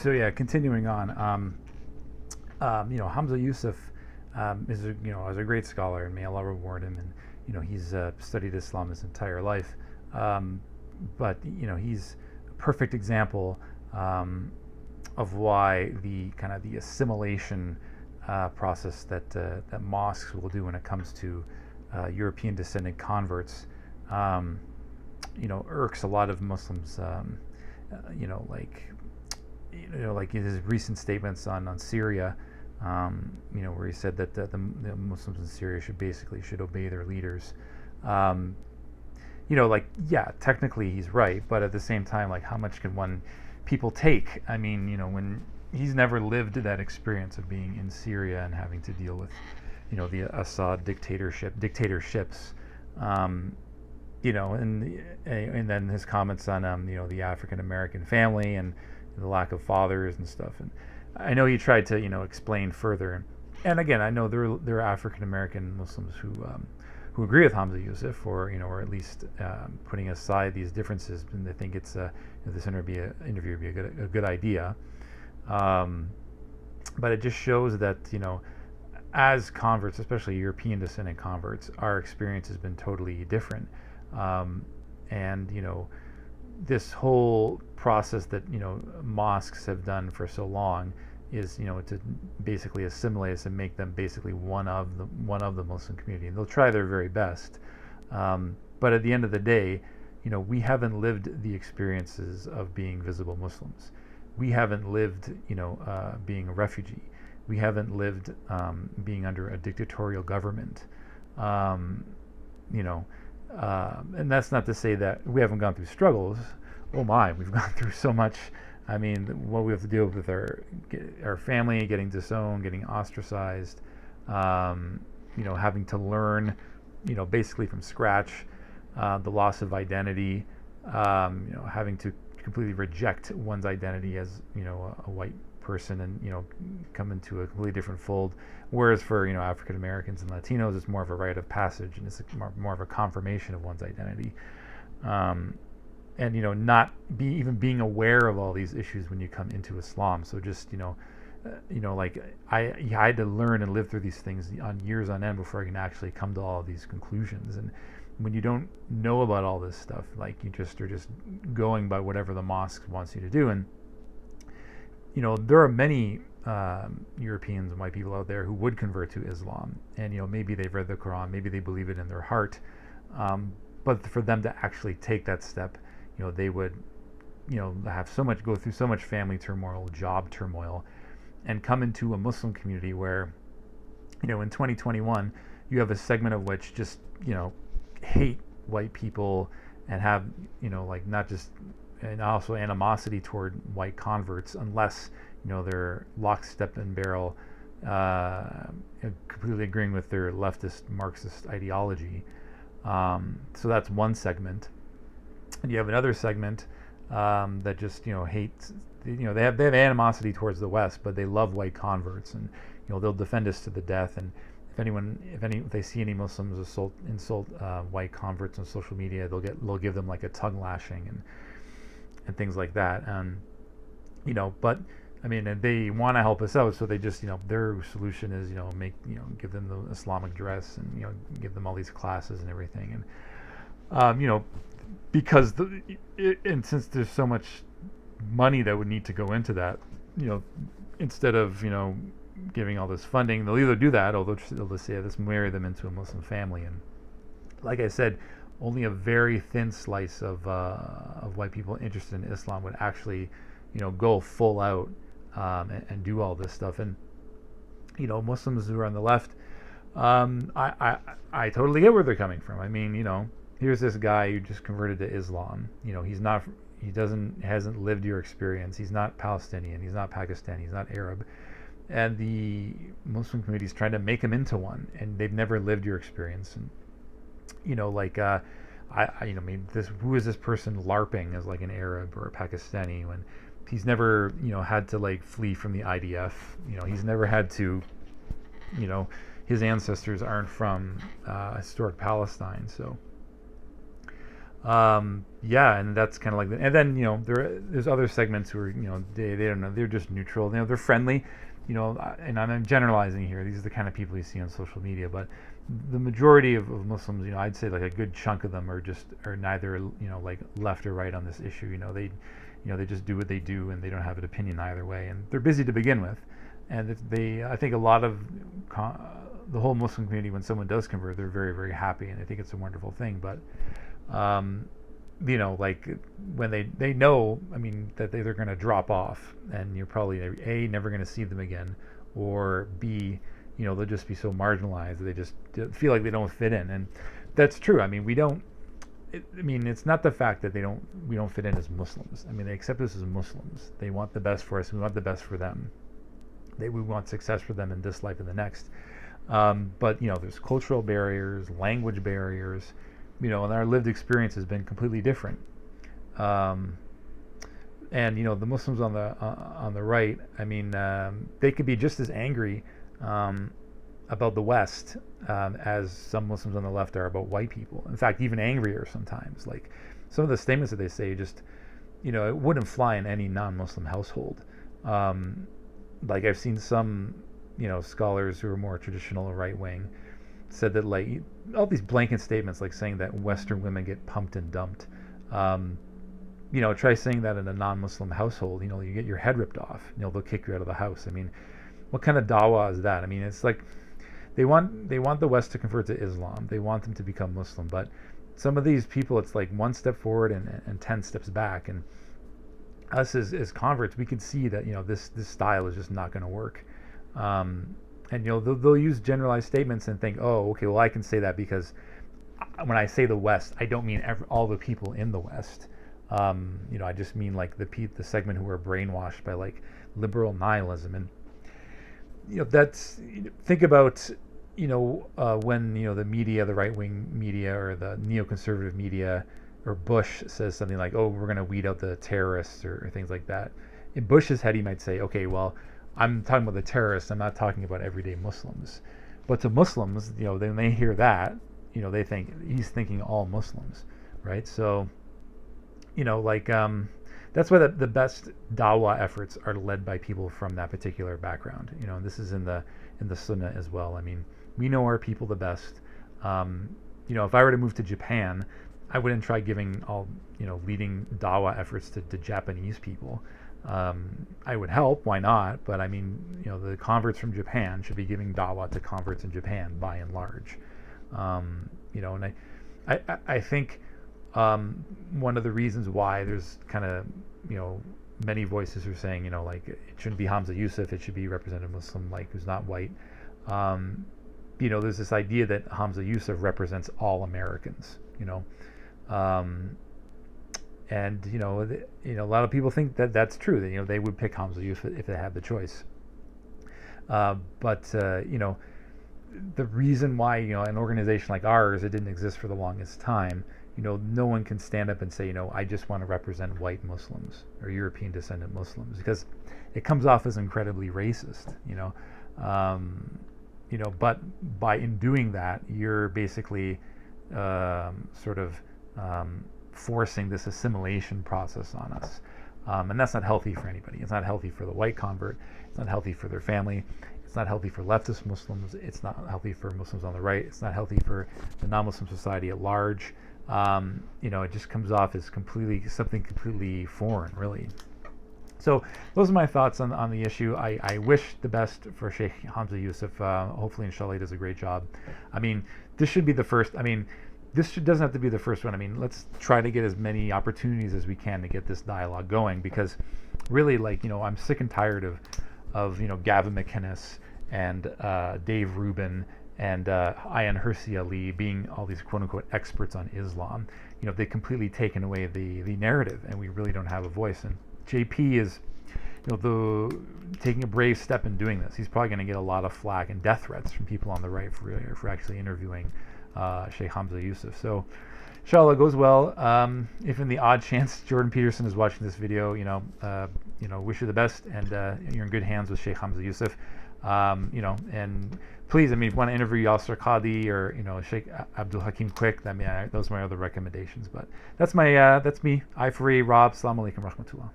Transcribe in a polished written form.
So yeah, continuing on. Hamza Yusuf is a great scholar, and may Allah reward him. And he's studied Islam his entire life, but he's a perfect example of why the assimilation process that mosques will do when it comes to European descendant converts, irks a lot of Muslims. Like his recent statements on Syria, where he said that the Muslims in Syria should obey their leaders. Yeah, technically he's right, but at the same time, like, how much can people take? I mean, when he's never lived that experience of being in Syria and having to deal with, the Assad dictatorships. And then his comments on the African American family and the lack of fathers and stuff. And I know he tried to explain further. And again, I know there are African American Muslims who agree with Hamza Yusuf, or at least putting aside these differences, and they think it's this interview would be a good idea. But it just shows that as converts, especially European descendant converts, our experience has been totally different. And this whole process that mosques have done for so long is to basically assimilate us and make them basically one of the Muslim community, and they'll try their very best. But at the end of the day, we haven't lived the experiences of being visible Muslims. We haven't lived being a refugee. We haven't lived being under a dictatorial government. And that's not to say that we haven't gone through struggles. Oh my, we've gone through so much. I mean, what we have to deal with our family getting disowned, getting ostracized, having to learn, basically from scratch, the loss of identity, having to completely reject one's identity as, a white person, and come into a completely different fold. Whereas for African Americans and Latinos, it's more of a rite of passage, and it's more of a confirmation of one's identity. And not even being aware of all these issues when you come into Islam. So just like I had to learn and live through these things on years on end before I can actually come to all of these conclusions. And when you don't know about all this stuff, like you are just going by whatever the mosque wants you to do. And there are many Europeans and white people out there who would convert to Islam, and maybe they've read the Quran, maybe they believe it in their heart, but for them to actually take that step, they would go through so much family turmoil, job turmoil, and come into a Muslim community where in 2021 you have a segment of which just hate white people and have not just, and also animosity toward white converts, unless they're lockstep and barrel, completely agreeing with their leftist Marxist ideology. So that's one segment, and you have another segment that just hates. They have animosity towards the West, but they love white converts, and they'll defend us to the death. And if they see any Muslims insult white converts on social media, they'll give them like a tongue lashing and things like that. But I mean, and they want to help us out, so they just their solution is give them the Islamic dress, and give them all these classes and everything. And because and since there's so much money that would need to go into that, instead of giving all this funding, they'll either do that, or they'll just say, let's marry them into a Muslim family. And like I said, only a very thin slice of white people interested in Islam would actually go full out and do all this stuff. And Muslims who are on the left, I totally get where they're coming from. I mean, here's this guy who just converted to Islam. Hasn't lived your experience. He's not Palestinian. He's not Pakistani. He's not Arab. And the Muslim community is trying to make him into one, and they've never lived your experience. And who is this person LARPing as like an Arab or a Pakistani when he's never had to like flee from the IDF? He's never had to. His ancestors aren't from historic Palestine, so. Yeah, and that's kind of like, and then there's other segments who are they don't know, they're just neutral. They're friendly, and I'm generalizing here. These are the kind of people you see on social media, but the majority of Muslims, I'd say like a good chunk of them are neither like left or right on this issue. They just do what they do, and they don't have an opinion either way, and they're busy to begin with, and I think a lot of the whole Muslim community, when someone does convert, they're very, very happy, and I think it's a wonderful thing. But like when they know, I mean, that they're going to drop off, and you're probably A, never going to see them again, or B, they'll just be so marginalized that they just feel like they don't fit in. And that's true. I mean, it's not the fact that we don't fit in as Muslims. I mean, they accept us as Muslims. They want the best for us, and we want the best for them. We want success for them in this life and the next. But there's cultural barriers, language barriers, and our lived experience has been completely different. And the Muslims on the right, I mean, they could be just as angry about the West as some Muslims on the left are about white people. In fact, even angrier sometimes. Like some of the statements that they say, just it wouldn't fly in any non-Muslim household. Like I've seen some scholars who are more traditional or right wing said that like all these blanket statements, like saying that Western women get pumped and dumped. Try saying that in a non-Muslim household. You get your head ripped off. They'll kick you out of the house. I mean, what kind of dawah is that? I mean, it's like they want the West to convert to Islam. They want them to become Muslim. But some of these people, it's like one step forward and 10 steps back. And us as converts, we can see that this style is just not going to work. And they'll use generalized statements and think, oh, okay, well I can say that because when I say the West, I don't mean all the people in the West. I just mean like the segment who are brainwashed by like liberal nihilism. And that's, think about when the media, the right wing media or the neoconservative media or Bush says something like, oh, we're going to weed out the terrorists or things like that. In Bush's head, he might say, okay, well, I'm talking about the terrorists. I'm not talking about everyday Muslims. But to Muslims, when they hear that, they think he's thinking all Muslims, right? So, that's why the best dawah efforts are led by people from that particular background. And this is in the Sunnah as well. I mean, we know our people the best. If I were to move to Japan, I wouldn't try giving all leading dawah efforts to Japanese people. I would help, why not? But I mean, the converts from Japan should be giving dawah to converts in Japan by and large. And I think one of the reasons why there's kind of many voices are saying like it shouldn't be Hamza Yusuf, it should be Representative Muslim like who's not white. There's this idea that Hamza Yusuf represents all Americans. And a lot of people think that that's true. That they would pick Hamza Yusuf if they had the choice. But the reason why an organization like ours, it didn't exist for the longest time. No one can stand up and say I just want to represent white Muslims or European descendant Muslims, because it comes off as incredibly racist. But in doing that, you're basically sort of forcing this assimilation process on us. And that's not healthy for anybody. It's not healthy for the white convert. It's not healthy for their family. It's not healthy for leftist Muslims. It's not healthy for Muslims on the right. It's not healthy for the non-Muslim society at large. It just comes off as something completely foreign, really. So those are my thoughts on the issue. I wish the best for Shaikh Hamza Yusuf. Hopefully, inshallah, he does a great job. I mean, this should be the first. I mean, doesn't have to be the first one. I mean, let's try to get as many opportunities as we can to get this dialogue going, because really, I'm sick and tired of Gavin McInnes and Dave Rubin and Ayan Hirsi Ali being all these quote-unquote experts on Islam. They've completely taken away the narrative, and we really don't have a voice. And JP is taking a brave step in doing this. He's probably going to get a lot of flack and death threats from people on the right for actually interviewing Shaikh Hamza Yusuf. So inshallah, it goes well. If in the odd chance Jordan Peterson is watching this video, wish you the best, and you're in good hands with Shaikh Hamza Yusuf. And please, I mean, if you want to interview Yasser Qadi or Sheikh Abdul Hakim Quick, those are my other recommendations. But that's me. I for E, Rob. Assalamu alaikum rahmatullah.